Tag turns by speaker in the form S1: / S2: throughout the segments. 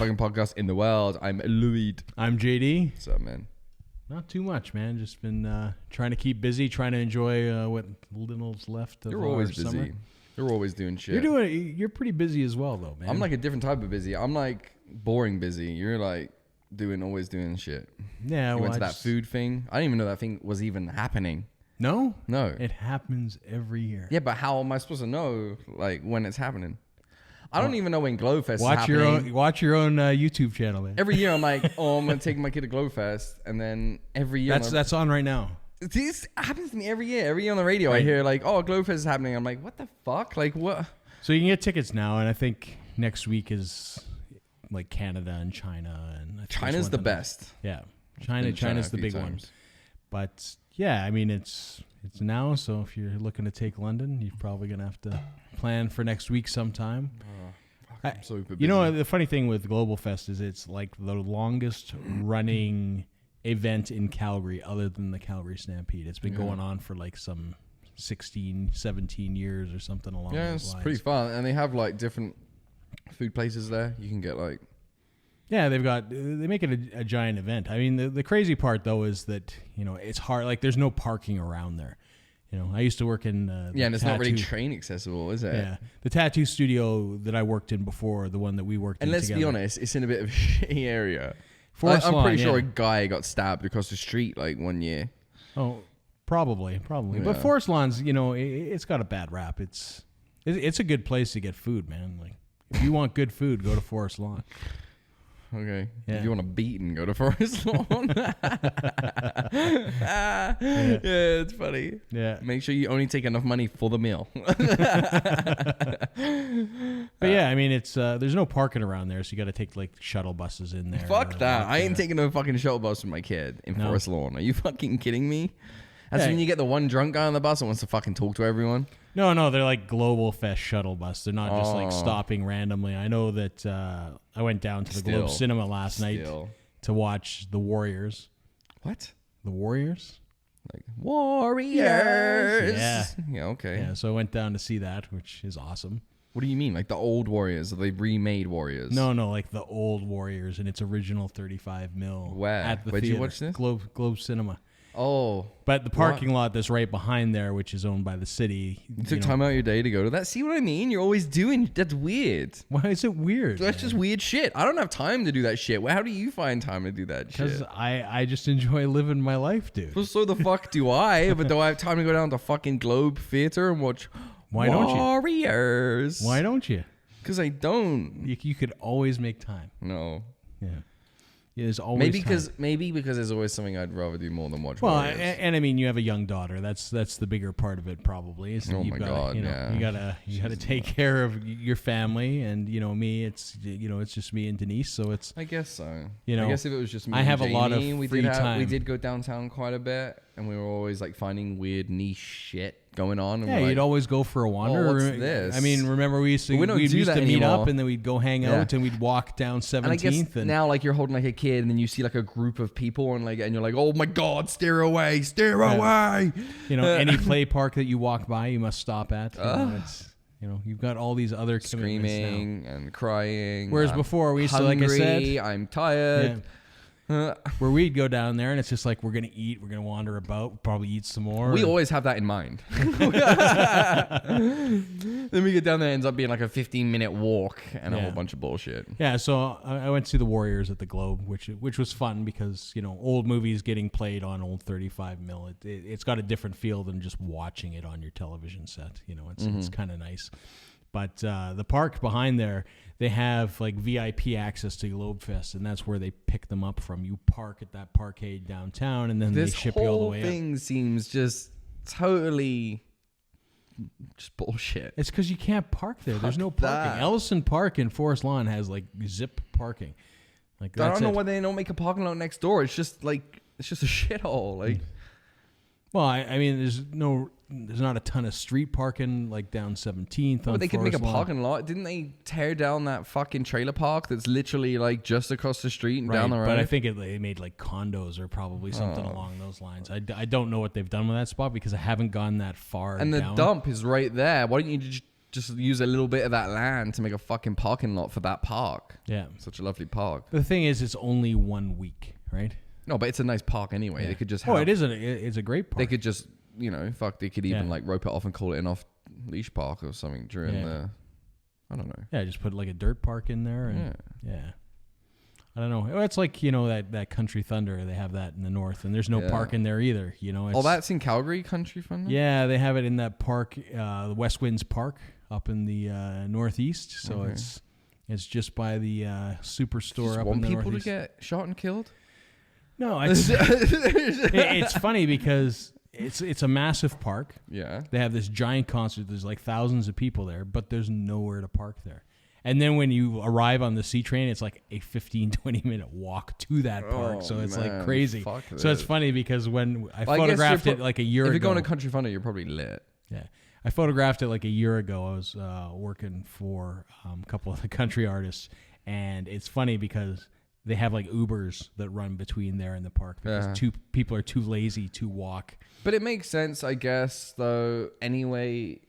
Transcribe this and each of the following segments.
S1: fucking podcast in the world. I'm Lloyd.
S2: I'm JD.
S1: What's up, man?
S2: Not too much, man. Just been trying to keep busy, trying to enjoy what little's left of
S1: You're always
S2: busy.
S1: Summer. You're always doing shit.
S2: You're pretty busy as well, though, man.
S1: I'm like a different type of busy. I'm like boring busy. You're like always doing shit.
S2: Yeah,
S1: you went to that food thing. I didn't even know that thing was even happening.
S2: No?
S1: No.
S2: It happens every year.
S1: Yeah, but how am I supposed to know like when it's happening? I don't even know when Glowfest is happening.
S2: Watch your own YouTube channel, man.
S1: Every year I'm like, oh, I'm going to take my kid to Glowfest. And then every year...
S2: That's on right now.
S1: This happens to me every year. Every year on the radio, right. I hear like, oh, Glowfest is happening. I'm like, what the fuck? Like, what?
S2: So you can get tickets now, and I think next week is like Canada and China. And
S1: China's the best.
S2: Yeah. China's the big one. But yeah, I mean, it's now. So if you're looking to take London, you're probably going to have to plan for next week sometime.
S1: I'm super busy.
S2: You know, the funny thing with Global Fest is it's like the longest running event in Calgary other than the Calgary Stampede. It's been going on for like some 16, 17 years or something along those lines. Yeah, it's
S1: pretty fun. And they have like different food places there. You can get like...
S2: Yeah, they make it a giant event. I mean, the crazy part though is that, you know, it's hard. Like there's no parking around there. You know, I used to work in and
S1: it's not really train accessible, is it?
S2: Yeah, the tattoo studio that I worked in before, the one that we worked in together. And
S1: let's be honest, it's in a bit of a shitty area. I'm pretty sure a guy got stabbed across the street like one year.
S2: Oh, probably. Yeah. But Forest Lawn's, you know, it's got a bad rap. It's a good place to get food, man. Like if you want good food, go to Forest Lawn.
S1: Okay. Yeah. If you want a beating, go to Forest Lawn. Yeah, it's funny.
S2: Yeah.
S1: Make sure you only take enough money for the meal.
S2: But yeah, I mean, it's there's no parking around there, so you got to take like shuttle buses in there.
S1: Fuck that! I ain't taking no fucking shuttle bus with my kid in Forest Lawn. Are you fucking kidding me? That's when you get the one drunk guy on the bus that wants to fucking talk to everyone.
S2: No, they're like Global Fest shuttle bus. They're not just like stopping randomly. I know that I went down to the Globe Cinema last night to watch The Warriors.
S1: What?
S2: The Warriors?
S1: Like Warriors.
S2: Yeah.
S1: Yeah, okay.
S2: Yeah, so I went down to see that, which is awesome.
S1: What do you mean? Like the old Warriors? Or they remade Warriors?
S2: No, like the old Warriors in its original 35 mil.
S1: Where?
S2: At the
S1: Where'd
S2: theater.
S1: You watch this?
S2: Globe Cinema.
S1: Oh.
S2: But the parking lot that's right behind there, which is owned by the city.
S1: You took time out of your day to go to that? See what I mean? You're always doing... That's weird.
S2: Why is it weird?
S1: That's just weird shit. I don't have time to do that shit. How do you find time to do that shit?
S2: Because I just enjoy living my life, dude.
S1: Well, so the fuck do I. But do I have time to go down to fucking Globe Theater and watch Warriors?
S2: Why don't you?
S1: Because I don't.
S2: You could always make time.
S1: No.
S2: Yeah. There's always
S1: maybe because there's always something I'd rather do more than watch.
S2: Well,
S1: Warriors.
S2: and I mean, you have a young daughter. That's the bigger part of it, probably. So
S1: my God!
S2: You gotta take care of your family, and you know me. It's just me and Denise. So it's.
S1: I guess so.
S2: I
S1: guess if it was just me,
S2: I have
S1: and Jamie,
S2: a lot of free time.
S1: We did go downtown quite a bit, and we were always like finding weird niche shit going on. And
S2: you'd always go for a wander.
S1: Oh, what's this?
S2: I mean, remember we used to meet up, and then we'd go hang out, and we'd walk down 17th.
S1: And I guess now, like you're holding like a kid, and then you see like a group of people, and you're like, oh my God, steer away.
S2: Any play park that you walk by, you must stop at. You've got all these other
S1: screaming
S2: now.
S1: And crying.
S2: Whereas before we used to, like I said,
S1: I'm tired.
S2: Yeah. Where we'd go down there and it's just like we're gonna eat, we're gonna wander about, probably eat some more.
S1: We always have that in mind. Then we get down there, it ends up being like a 15-minute walk and a whole bunch of bullshit.
S2: Yeah, so I went to see the Warriors at the Globe, which was fun because old movies getting played on old 35 mil. It's got a different feel than just watching it on your television set. It's kind of nice. But the park behind there, they have like VIP access to Globefest, and that's where they pick them up from. You park at that parkade downtown, and then they ship you all the way up.
S1: This whole thing seems just totally just bullshit.
S2: It's because you can't park there. There's no parking. Ellison Park in Forest Lawn has like zip parking. Like
S1: I don't know why they don't make a parking lot next door. It's just a shithole. Like,
S2: well, I mean, there's not a ton of street parking like down 17th.
S1: But they could make a parking lot. Didn't they tear down that fucking trailer park that's literally like just across the street and down the road?
S2: But I think they made like condos or probably something along those lines. I don't know what they've done with that spot because I haven't gone that far.
S1: And the dump is right there. Why don't you just just use a little bit of that land to make a fucking parking lot for that park.
S2: Yeah.
S1: Such a lovely park.
S2: The thing is, it's only 1 week, right?
S1: No, but it's a nice park anyway.
S2: Yeah.
S1: They could just
S2: have... Oh, it's a great park.
S1: They could just, they could even like rope it off and call it an off-leash park or something during the... I don't know.
S2: Yeah, just put like a dirt park in there. And yeah. I don't know. It's like, that Country Thunder. They have that in the north, and there's no park in there either.
S1: That's in Calgary, Country Thunder?
S2: Yeah, they have it in that park, the West Winds Park up in the northeast. So it's just by the superstore up in the northeast. Want people to
S1: get shot and killed?
S2: No, it's funny because it's a massive park.
S1: Yeah.
S2: They have this giant concert. There's like thousands of people there, but there's nowhere to park there. And then when you arrive on the C train, it's like a 15, 20-minute walk to that park. So it's like crazy. So it's funny because when I photographed it like a year ago.
S1: If you're going to Country Thunder, you're probably lit.
S2: Yeah. I photographed it like a year ago. I was working for a couple of the country artists. And it's funny because they have like Ubers that run between there and the park because people are too lazy to walk.
S1: But it makes sense, I guess, though, anyway...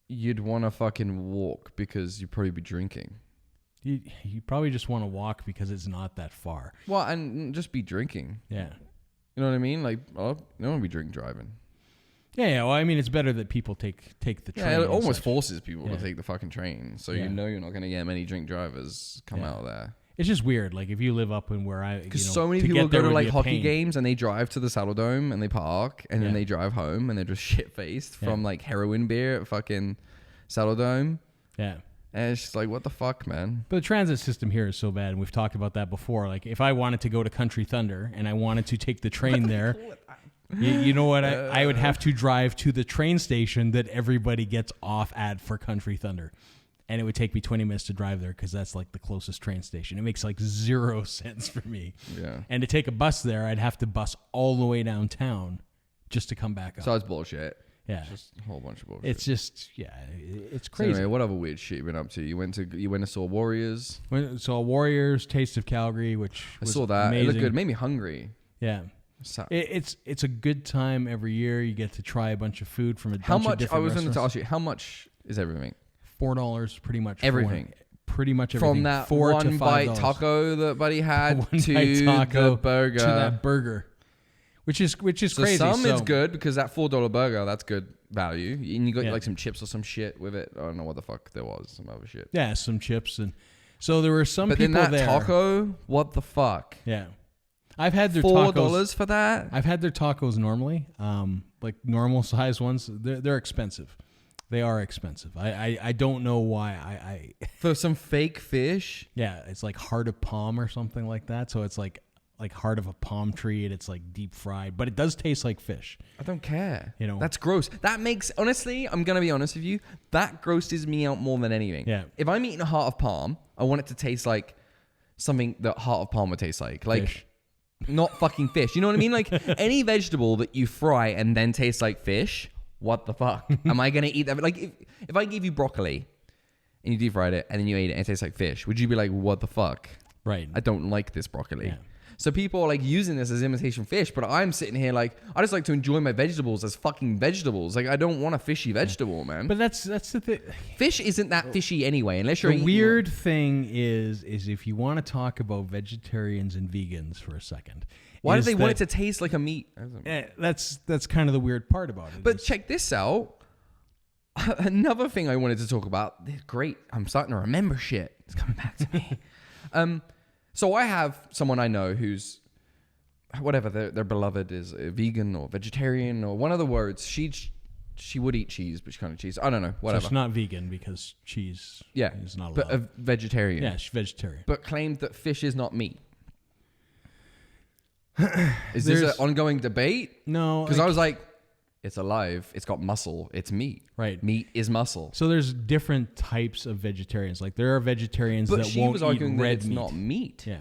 S1: You'd want to fucking walk because you'd probably be drinking.
S2: You probably just want to walk because it's not that far.
S1: Well, and just be drinking.
S2: Yeah.
S1: You know what I mean? Like, you don't want to be drink driving.
S2: Yeah. Well, I mean, it's better that people take the train.
S1: Yeah, it almost forces people to take the fucking train. So you're not going to get many drink drivers come out of there.
S2: It's just weird. Like if you live up in where I,
S1: because so many people go to like hockey games and they drive to the Saddle Dome and they park and then they drive home and they're just shit faced from like heroin beer at fucking Saddle Dome.
S2: Yeah.
S1: And it's just like, what the fuck, man?
S2: But the transit system here is so bad, and we've talked about that before. Like if I wanted to go to Country Thunder and I wanted to take the train there, you know what? I would have to drive to the train station that everybody gets off at for Country Thunder. And it would take me 20 minutes to drive there because that's like the closest train station. It makes like 0 sense for me.
S1: Yeah.
S2: And to take a bus there, I'd have to bus all the way downtown just to come back up.
S1: So it's bullshit.
S2: Yeah.
S1: It's just a whole bunch of bullshit.
S2: It's just, it's crazy.
S1: So anyway, what other weird shit you been up to? You went to saw Warriors?
S2: Saw Warriors, Taste of Calgary, which was
S1: I saw that.
S2: amazing.
S1: It looked good. It made me hungry.
S2: Yeah. It's a good time every year. You get to try a bunch of food from a bunch of different restaurants. I was going to ask you,
S1: how much is everything?
S2: $4 pretty much.
S1: Everything.
S2: Pretty much everything.
S1: From that one bite taco that Buddy had to the burger.
S2: To that burger. Which is crazy.
S1: Some is good because that $4 burger, that's good value. And you got like some chips or some shit with it. I don't know what the fuck there was. Some other shit.
S2: Yeah, some chips. And so there were some people
S1: there. But then that
S2: there.
S1: taco, what the fuck?
S2: Yeah. I've had their
S1: $4
S2: tacos
S1: for that?
S2: I've had their tacos normally. Like normal size ones. They're expensive. They are expensive. I don't know why. I
S1: for some fake fish?
S2: Yeah, it's like heart of palm or something like that. So it's like heart of a palm tree and it's like deep fried, but it does taste like fish.
S1: I don't care.
S2: You know,
S1: that's gross. That makes, honestly, I'm going to be honest with you, that grosses me out more than anything.
S2: Yeah.
S1: If I'm eating a heart of palm, I want it to taste like something that heart of palm would taste like. Like
S2: fish.
S1: Not fucking fish. You know what I mean? Like any vegetable that you fry and then tastes like fish, what the fuck? Am I going to eat that? Like if I gave you broccoli and you deep fried it and then you ate it and it tastes like fish, would you be like, what the fuck?
S2: Right.
S1: I don't like this broccoli.
S2: Yeah.
S1: So people are like using this as imitation fish, but I'm sitting here like, I just like to enjoy my vegetables as fucking vegetables. Like I don't want a fishy vegetable, man.
S2: But that's the thing.
S1: Fish isn't that fishy anyway, unless you're
S2: the weird thing is if you want to talk about vegetarians and vegans for a second.
S1: Why do they want it to taste like a meat?
S2: That's kind of the weird part about it.
S1: But check this out. Another thing I wanted to talk about. Great. I'm starting to remember shit. It's coming back to me. So I have someone I know who's, whatever, their beloved is a vegan or vegetarian or one of the words. She would eat cheese, but she can't eat cheese. I don't know, whatever.
S2: So she's not vegan because cheese is not allowed.
S1: But a vegetarian.
S2: Yeah, she's vegetarian.
S1: But claimed that fish is not meat. Is this an ongoing debate?
S2: No.
S1: Because I was like, it's alive. It's got muscle. It's meat.
S2: Right.
S1: Meat is muscle.
S2: So there's different types of vegetarians. Like there are vegetarians that won't eat red meat. But she was arguing that it's
S1: not meat.
S2: Yeah.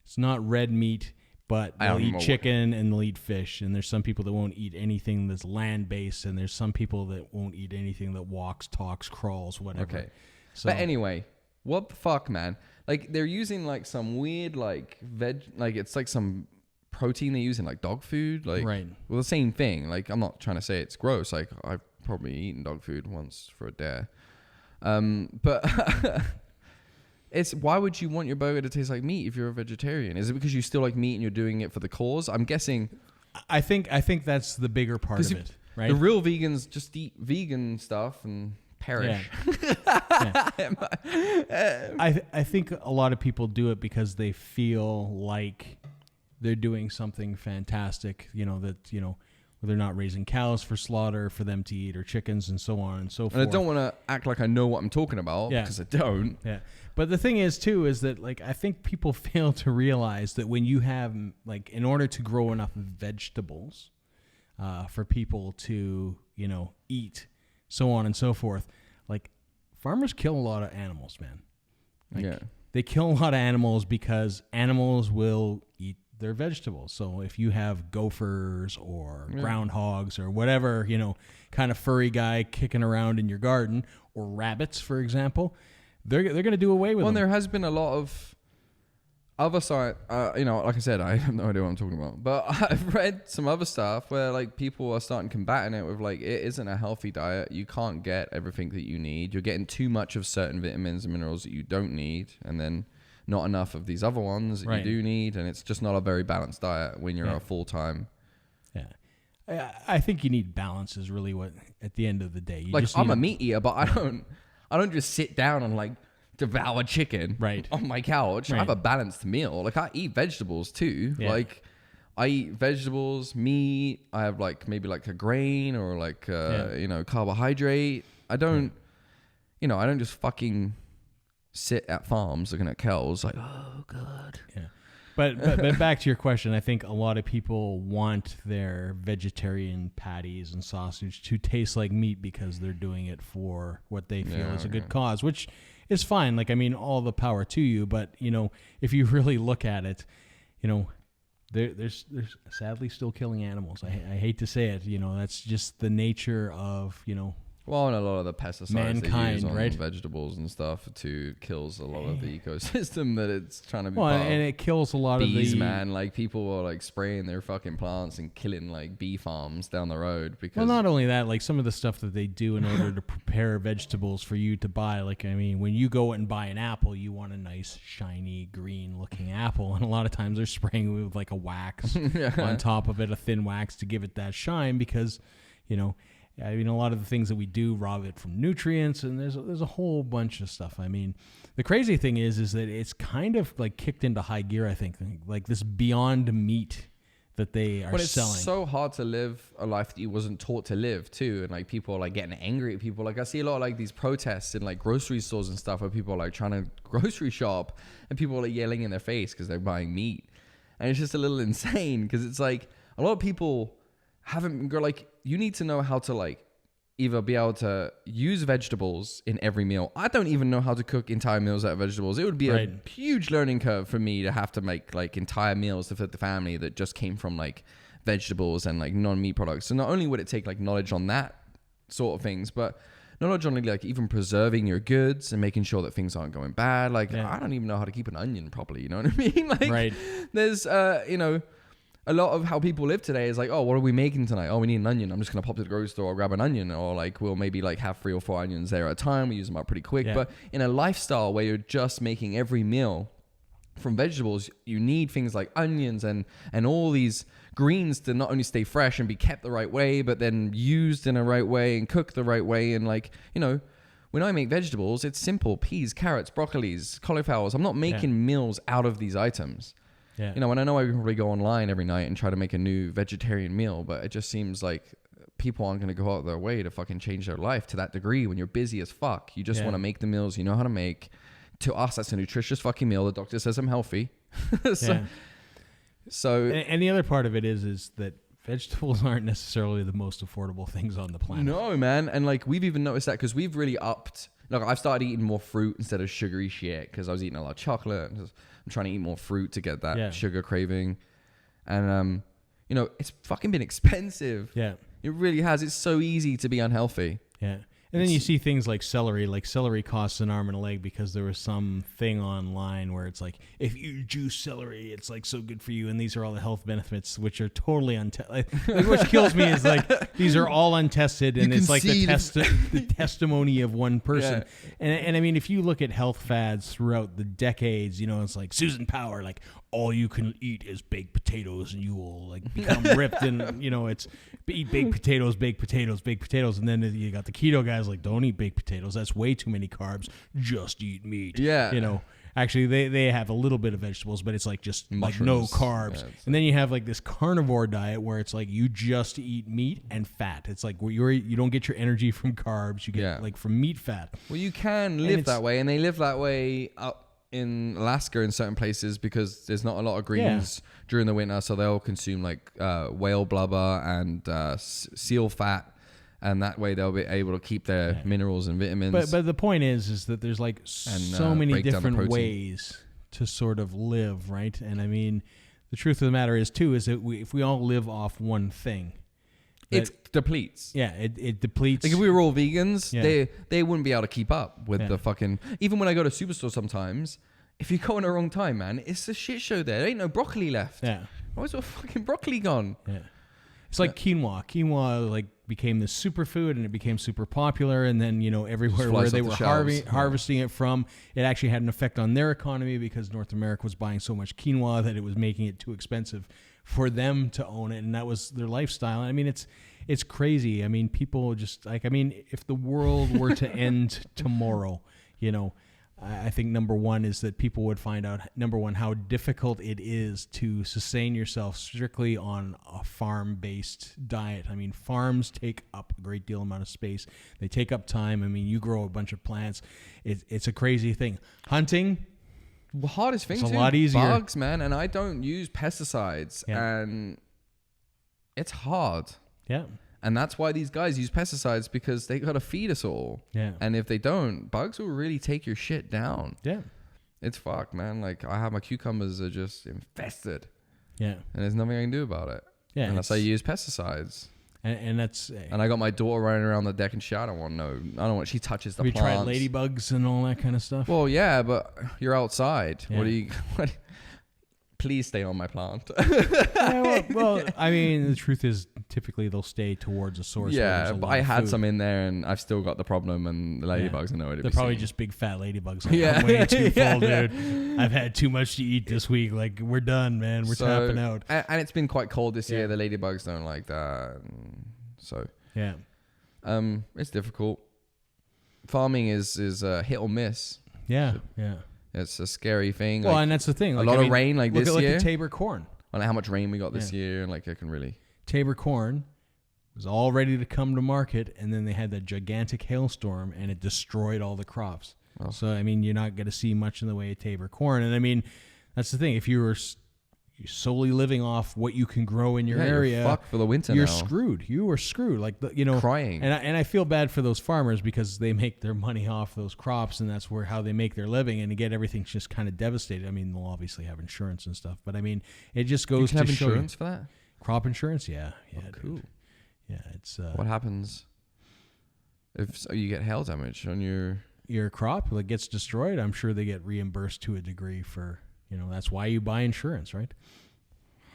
S2: It's not red meat, but they'll eat chicken and they'll eat fish. And there's some people that won't eat anything that's land-based. And there's some people that won't eat anything that walks, talks, crawls, whatever.
S1: Okay. So, but anyway, what the fuck, man? Like they're using like some weird like it's like some protein they use in like dog food, like
S2: right.
S1: Well, the same thing. Like I'm not trying to say it's gross. Like I've probably eaten dog food once for a dare. But it's why would you want your burger to taste like meat if you're a vegetarian? Is it because you still like meat and you're doing it for the cause? I'm guessing.
S2: I think that's the bigger part of it, right?
S1: The real vegans just eat vegan stuff and perish.
S2: Yeah. I think a lot of people do it because they feel like they're doing something fantastic, they're not raising cows for slaughter for them to eat or chickens and so on and so forth.
S1: And I don't want to act like I know what I'm talking about because I don't.
S2: Yeah. But the thing is too is that like I think people fail to realize that when you have like in order to grow enough vegetables for people to, eat, so on and so forth, like farmers kill a lot of animals, man. Like, they kill a lot of animals because animals will eat their vegetables. So if you have gophers or groundhogs or whatever, kind of furry guy kicking around in your garden, or rabbits, for example, they're going to do away with them.
S1: Well, there has been a lot of other side, like I said, I have no idea what I'm talking about, but I've read some other stuff where like people are starting combating it with like, it isn't a healthy diet. You can't get everything that you need. You're getting too much of certain vitamins and minerals that you don't need. And then not enough of these other ones that you do need. And it's just not a very balanced diet when you're a full-time.
S2: Yeah. I think you need balance is really what, at the end of the day.
S1: I'm a meat eater, but I don't just sit down and like devour chicken on my couch. I have a balanced meal. Like I eat vegetables too. Yeah. Like I eat vegetables, meat. I have like maybe like a grain or like carbohydrate. I don't I don't just fucking sit at farms looking at cows like, oh god.
S2: Yeah. But back to your question, I think a lot of people want their vegetarian patties and sausage to taste like meat because they're doing it for what they feel is a good cause, which is fine. Like, I mean, all the power to you. But, if you really look at it, there's sadly still killing animals. I hate to say it. That's just the nature of,
S1: Well, and a lot of the pesticides
S2: mankind,
S1: they use on
S2: right?
S1: vegetables and stuff too kills a lot of the ecosystem that it's trying to be.
S2: Well,
S1: part
S2: and
S1: of.
S2: it kills a lot
S1: bees,
S2: of the
S1: man. Like people are like spraying their fucking plants and killing like bee farms down the road because.
S2: Well, not only that, like some of the stuff that they do in order to prepare vegetables for you to buy. Like, I mean, when you go and buy an apple, you want a nice, shiny, green-looking apple, and a lot of times they're spraying it with like a wax on top of it, a thin wax to give it that shine because, I mean, a lot of the things that we do rob it from nutrients, and there's a whole bunch of stuff. I mean, the crazy thing is that it's kind of like kicked into high gear, I think, like this Beyond Meat that they are selling.
S1: It's so hard to live a life that you wasn't taught to live too, and like people are like getting angry at people. Like I see a lot of like these protests in like grocery stores and stuff where people are like trying to grocery shop, and people are like yelling in their face because they're buying meat, and it's just a little insane because it's like a lot of people haven't go like you need to know how to like either be able to use vegetables in every meal. I don't even know how to cook entire meals out of vegetables. It would be a huge learning curve for me to have to make like entire meals to fit the family that just came from like vegetables and like non-meat products. So not only would it take like knowledge on that sort of things, but knowledge on like even preserving your goods and making sure that things aren't going bad. Like I don't even know how to keep an onion properly. You know what I mean? Like there's a lot of how people live today is like, oh, what are we making tonight? Oh, we need an onion. I'm just going to pop to the grocery store, grab an onion. Or like, we'll maybe like have 3 or 4 onions there at a time. We use them up pretty quick. But in a lifestyle where you're just making every meal from vegetables, you need things like onions and all these greens to not only stay fresh and be kept the right way, but then used in a right way and cooked the right way. And like, when I make vegetables, it's simple. Peas, carrots, broccolis, cauliflowers. I'm not making meals out of these items. Yeah. And I know I can probably go online every night and try to make a new vegetarian meal, but it just seems like people aren't going to go out of their way to fucking change their life to that degree when you're busy as fuck. You just want to make the meals you know how to make. To us, that's a nutritious fucking meal. The doctor says I'm healthy. So
S2: and the other part of it is that vegetables aren't necessarily the most affordable things on the planet.
S1: No, man. And like we've even noticed that because we've really upped. Like I've started eating more fruit instead of sugary shit because I was eating a lot of chocolate. I'm trying to eat more fruit to get that sugar craving. And, it's fucking been expensive.
S2: Yeah.
S1: It really has. It's so easy to be unhealthy.
S2: Yeah. And then you see things like celery. Like celery costs an arm and a leg because there was some thing online where it's like, if you juice celery, it's like so good for you. And these are all the health benefits, which are totally untested. Like, what kills me is like, these are all untested. And it's like the testimony of one person. Yeah. And I mean, if you look at health fads throughout the decades, you know, it's like Susan Power, like all you can eat is baked potatoes and you will like become ripped. And, you know, it's eat baked potatoes, baked potatoes, baked potatoes. And then you got the keto guys like, don't eat baked potatoes. That's way too many carbs. Just eat meat.
S1: Yeah.
S2: You know, actually they have a little bit of vegetables, but it's like just mushrooms, like no carbs. Yeah, and then you have like this carnivore diet where it's like you just eat meat and fat. It's like where you don't get your energy from carbs. You get like from meat fat.
S1: Well, you can live that way, and they live that way up in Alaska in certain places because there's not a lot of greens during the winter, so they'll consume like whale blubber and seal fat. And that way they'll be able to keep their minerals and vitamins.
S2: But the point is that there's like so many different ways to sort of live, right? And I mean, the truth of the matter is too, is that if we all live off one thing,
S1: it depletes.
S2: Yeah, it depletes.
S1: Like if we were all vegans, they wouldn't be able to keep up with the fucking... Even when I go to Superstore sometimes, if you go in the wrong time, man, it's a shit show there. There ain't no broccoli left.
S2: Yeah.
S1: Where's all fucking broccoli gone?
S2: Yeah. It's like quinoa. Quinoa like became this superfood and it became super popular. And then, you know, everywhere where they were harvesting it from, it actually had an effect on their economy because North America was buying so much quinoa that it was making it too expensive for them to own it. And that was their lifestyle. I mean, it's crazy. I mean, people just like, I mean, if the world were to end tomorrow, you know, I think number one is that people would find out, number one, how difficult it is to sustain yourself strictly on a farm-based diet. I mean, farms take up a great deal amount of space. They take up time. I mean, you grow a bunch of plants. It's a crazy thing. Hunting,
S1: the hardest thing
S2: is a lot easier.
S1: Bugs, man, and I don't use pesticides, and it's hard.
S2: Yeah.
S1: And that's why these guys use pesticides, because they got to feed us all.
S2: Yeah.
S1: And if they don't, bugs will really take your shit down.
S2: Yeah.
S1: It's fucked, man. Like, I have my cucumbers are just infested.
S2: Yeah.
S1: And there's nothing I can do about it.
S2: Yeah.
S1: Unless I use pesticides.
S2: And that's...
S1: and I got my daughter running around the deck and shit. I don't want... She touches the plants.
S2: Have you tried ladybugs and all that kind of stuff?
S1: Well, yeah, but you're outside.
S2: Yeah.
S1: What do you... Please stay on my plant.
S2: well, I mean, the truth is, typically they'll stay towards a source.
S1: Yeah, but I had some in there, and I've still got the problem. And the ladybugs are nowhere to be seen.
S2: They're probably just big fat ladybugs. Like, I'm way too full, dude. I've had too much to eat this week. Like, we're done, man. We're tapping out.
S1: And it's been quite cold this year. The ladybugs don't like that. So
S2: yeah,
S1: it's difficult. Farming is hit or miss.
S2: Yeah, yeah.
S1: It's a scary thing.
S2: Well, and that's the thing.
S1: Like, a lot of rain like this year.
S2: Look at Tabor corn.
S1: I don't know how much rain we got this year. And like, I can really...
S2: Tabor corn was all ready to come to market, and then they had that gigantic hailstorm, and it destroyed all the crops. Oh. So, I mean, you're not going to see much in the way of Tabor corn. And, I mean, that's the thing. If you were solely living off what you can grow in your area,
S1: you're fucked for the winter.
S2: You're screwed. You are screwed. Like, you know,
S1: crying.
S2: And I feel bad for those farmers because they make their money off those crops, and that's how they make their living. And to get everything's just kind of devastated. I mean, they'll obviously have insurance and stuff, but I mean, it just goes to show. You
S1: have insurance for that?
S2: Crop insurance, yeah.
S1: Oh, cool.
S2: Dude. Yeah, it's.
S1: What happens if you get hail damage on
S2: your crop? Like, gets destroyed. I'm sure they get reimbursed to a degree for. You know, that's why you buy insurance, right?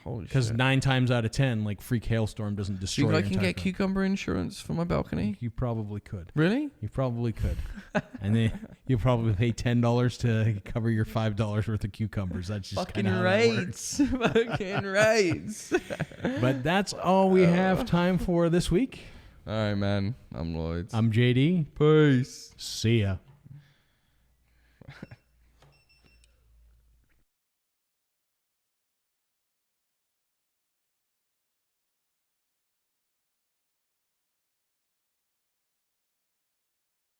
S1: Holy shit.
S2: Because 9 times out of 10, like, freak hailstorm doesn't destroy.
S1: Do you think I can get cucumber insurance for my balcony?
S2: You probably could.
S1: Really?
S2: You probably could. And then you probably pay $10 to cover your $5 worth of cucumbers. That's just
S1: fucking rates. Fucking rates.
S2: But that's all we have time for this week.
S1: All right, man. I'm Lloyd.
S2: I'm JD.
S1: Peace.
S2: See ya.